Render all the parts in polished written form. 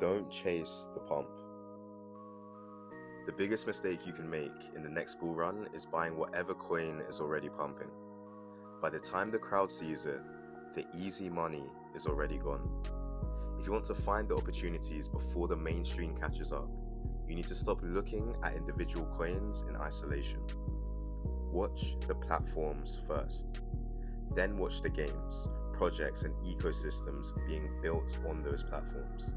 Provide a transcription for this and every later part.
Don't chase the pump. The biggest mistake you can make in the next bull run is buying whatever coin is already pumping. By the time the crowd sees it, the easy money is already gone. If you want to find the opportunities before the mainstream catches up, you need to stop looking at individual coins in isolation. Watch the platforms first. Then watch the games, projects, and ecosystems being built on those platforms.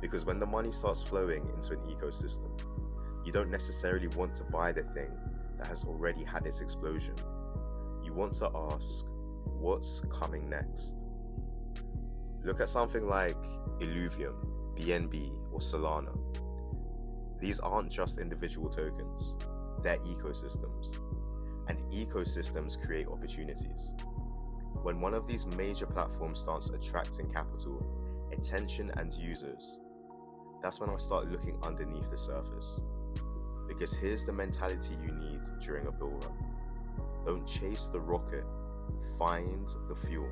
Because when the money starts flowing into an ecosystem, you don't necessarily want to buy the thing that has already had its explosion. You want to ask, what's coming next? Look at something like Illuvium, BNB, or Solana. These aren't just individual tokens, they're ecosystems. And ecosystems create opportunities. When one of these major platforms starts attracting capital, attention, and users, that's when I start looking underneath the surface. Because here's the mentality you need during a bull run. Don't chase the rocket, find the fuel.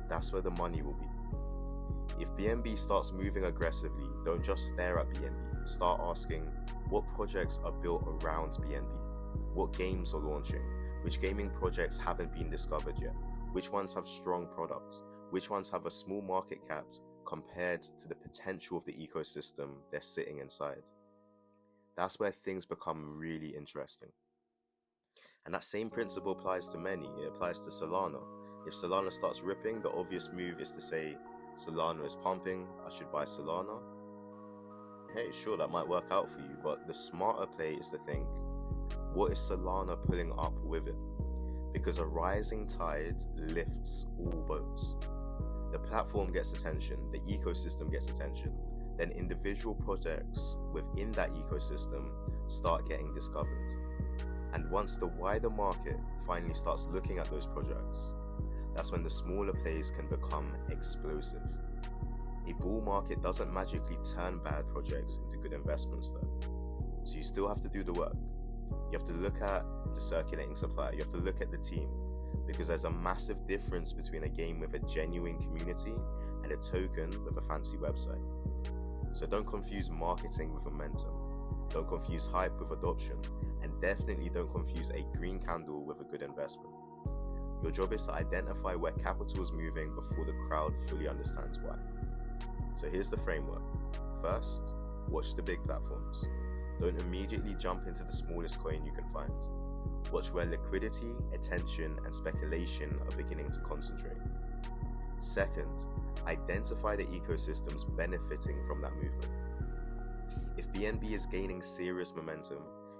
That's where the money will be. If BNB starts moving aggressively, don't just stare at BNB. Start asking, what projects are built around BNB? What games are launching? Which gaming projects haven't been discovered yet? Which ones have strong products? Which ones have a small market cap compared to the potential of the ecosystem they're sitting inside? That's where things become really interesting. And that same principle applies to many. It applies to Solana. If Solana starts ripping, the obvious move is to say, Solana is pumping, I should buy Solana. Hey, sure, that might work out for you, but the smarter play is to think, what is Solana pulling up with it? Because a rising tide lifts all boats. The platform gets attention, the ecosystem gets attention, then individual projects within that ecosystem start getting discovered. And once the wider market finally starts looking at those projects, that's when the smaller plays can become explosive. A bull market doesn't magically turn bad projects into good investments though. So you still have to do the work. You have to look at the circulating supply, you have to look at the team, because there's a massive difference between a game with a genuine community and a token with a fancy website. So don't confuse marketing with momentum, don't confuse hype with adoption, and definitely don't confuse a green candle with a good investment. Your job is to identify where capital is moving before the crowd fully understands why. So here's the framework. First, watch the big platforms. Don't immediately jump into the smallest coin you can find. Watch where liquidity, attention, and speculation are beginning to concentrate. Second, identify the ecosystems benefiting from that movement. If BNB is gaining serious momentum,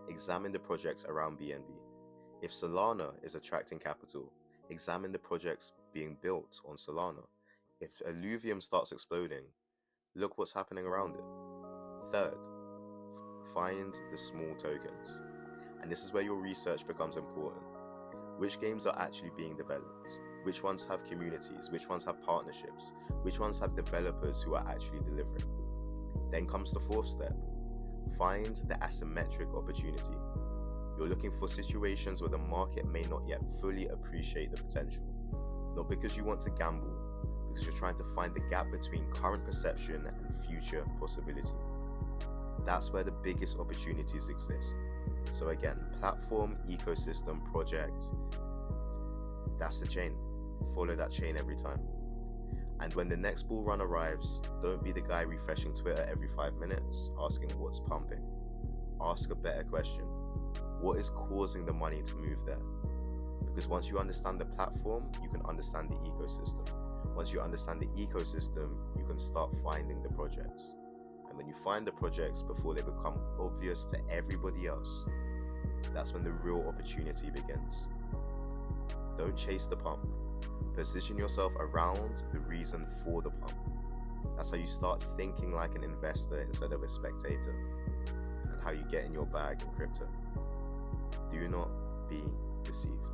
examine the projects around BNB. If Solana is attracting capital, examine the projects being built on Solana. If Illuvium starts exploding, look what's happening around it. Third, find the small tokens. And this is where your research becomes important. Which games are actually being developed? Which ones have communities? Which ones have partnerships? Which ones have developers who are actually delivering? Then comes the fourth step. Find the asymmetric opportunity. You're looking for situations where the market may not yet fully appreciate the potential. Not because you want to gamble, because you're trying to find the gap between current perception and future possibility. That's where the biggest opportunities exist. So again, platform, ecosystem, project, that's the chain. Follow that chain every time. And when the next bull run arrives, don't be the guy refreshing Twitter every 5 minutes, asking what's pumping. Ask a better question. What is causing the money to move there? Because once you understand the platform, you can understand the ecosystem. Once you understand the ecosystem, you can start finding the projects. And when you find the projects before they become obvious to everybody else, that's when the real opportunity begins. Don't chase the pump. Position yourself around the reason for the pump. That's how you start thinking like an investor instead of a spectator, and how you get in your bag in crypto. Do not be deceived.